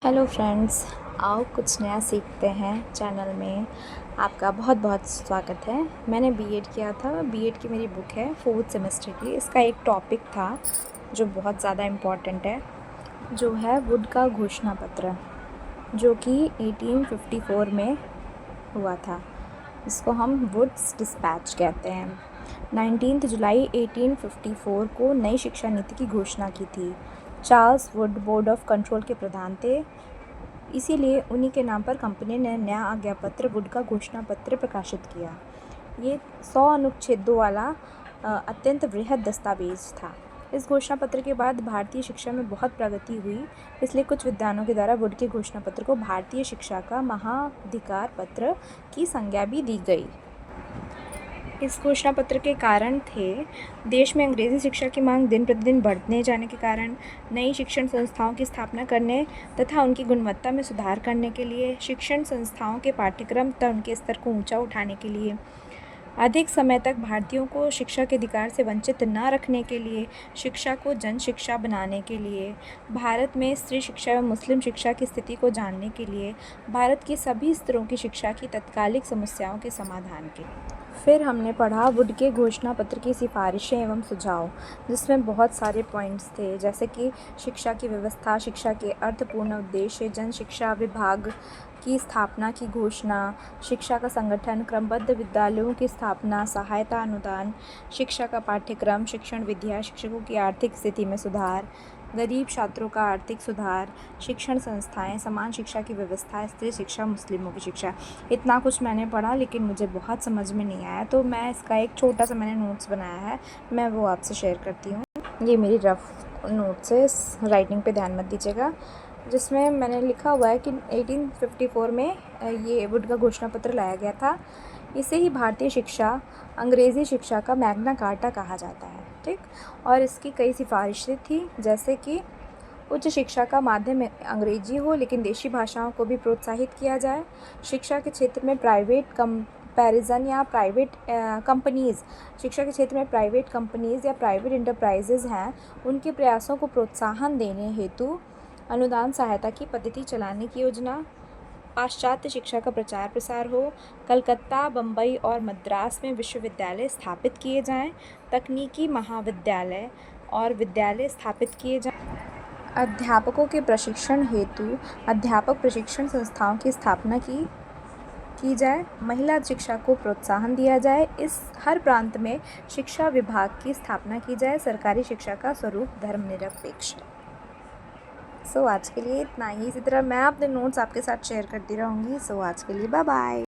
Hello friends, आओ कुछ नया सीखते हैं चैनल में। आपका बहुत बहुत स्वागत है। मैंने बीएड किया था। बीएड की मेरी बुक है 4th सेमेस्टर की। इसका एक टॉपिक था जो बहुत ज़्यादा इम्पॉर्टेंट है, जो है वुड का घोषणा पत्र, जो कि 1854 में हुआ था, इसको हम वुड्स डिस्पैच कहते हैं। 19 जुलाई 1854 को नई शिक्षा नीति की घोषणा की थी। Charles Wood board of control के प्रधान थे, इसीलिए उन्हीं के नाम पर कंपनी ने नया आज्ञा पत्र वुड का घोषणा पत्र प्रकाशित किया। ये 100 अनुच्छेदों वाला अत्यंत वृहद दस्तावेज था। इस घोषणा पत्र के बाद भारतीय शिक्षा में बहुत प्रगति हुई, इसलिए कुछ विद्वानों के द्वारा वुड के घोषणा पत्र को भारतीय शिक्षा का महाधिकार पत्र की संज्ञा भी दी गई। इस घोषणा पत्र के कारण थे देश में अंग्रेज़ी शिक्षा की मांग दिन प्रतिदिन बढ़ने जाने के कारण, नई शिक्षण संस्थाओं की स्थापना करने तथा उनकी गुणवत्ता में सुधार करने के लिए, शिक्षण संस्थाओं के पाठ्यक्रम तथा उनके स्तर को ऊंचा उठाने के लिए, अधिक समय तक भारतीयों को शिक्षा के अधिकार से वंचित न रखने के लिए, शिक्षा को जन शिक्षा बनाने के लिए, भारत में स्त्री शिक्षा एवं मुस्लिम शिक्षा की स्थिति को जानने के लिए, भारत की सभी स्तरों की शिक्षा की तत्कालिक समस्याओं के समाधान के। फिर हमने पढ़ा वुड के घोषणा पत्र की सिफारिशें एवं सुझाव, जिसमें बहुत सारे पॉइंट्स थे, जैसे कि शिक्षा की व्यवस्था, शिक्षा के अर्थपूर्ण उद्देश्य, जन शिक्षा विभाग की स्थापना की घोषणा, शिक्षा का संगठन, क्रमबद्ध विद्यालयों की स्थापना, सहायता अनुदान, शिक्षा का पाठ्यक्रम, शिक्षण विधियाँ, शिक्षकों की आर्थिक स्थिति में सुधार, गरीब छात्रों का आर्थिक सुधार, शिक्षण संस्थाएं, समान शिक्षा की व्यवस्था, स्त्री शिक्षा, मुस्लिमों की शिक्षा। इतना कुछ मैंने पढ़ा, लेकिन मुझे बहुत समझ में नहीं आया, तो मैं इसका एक छोटा सा मैंने नोट्स बनाया है, मैं वो आपसे शेयर करती हूँ। ये मेरी रफ नोट्स है, इस राइटिंग पे ध्यान मत दीजिएगा, जिसमें मैंने लिखा हुआ है कि 1854 में ये वुड का घोषणा पत्र लाया गया था। इसे ही भारतीय शिक्षा, अंग्रेज़ी शिक्षा का मैग्ना कार्टा कहा जाता है, ठीक। और इसकी कई सिफारिशें थी, जैसे कि उच्च शिक्षा का माध्यम अंग्रेजी हो, लेकिन देशी भाषाओं को भी प्रोत्साहित किया जाए। शिक्षा के क्षेत्र में प्राइवेट कंपैरिजन या प्राइवेट कंपनीज़, शिक्षा के क्षेत्र में प्राइवेट कंपनीज़ या प्राइवेट इंटरप्राइजेज़ हैं, उनके प्रयासों को प्रोत्साहन देने हेतु अनुदान सहायता की पद्धति चलाने की योजना। पाश्चात्य शिक्षा का प्रचार प्रसार हो। कलकत्ता, बम्बई और मद्रास में विश्वविद्यालय स्थापित किए जाएं। तकनीकी महाविद्यालय और विद्यालय स्थापित किए जाएं। अध्यापकों के प्रशिक्षण हेतु अध्यापक प्रशिक्षण संस्थाओं की स्थापना की जाए। महिला शिक्षा को प्रोत्साहन दिया जाए। इस हर प्रांत में शिक्षा विभाग की स्थापना की जाए। सरकारी शिक्षा का स्वरूप धर्मनिरपेक्ष है। सो आज के लिए इतना ही। इसी तरह मैं अपने नोट्स आपके साथ शेयर करती रहूँगी। सो आज के लिए बाय बाय।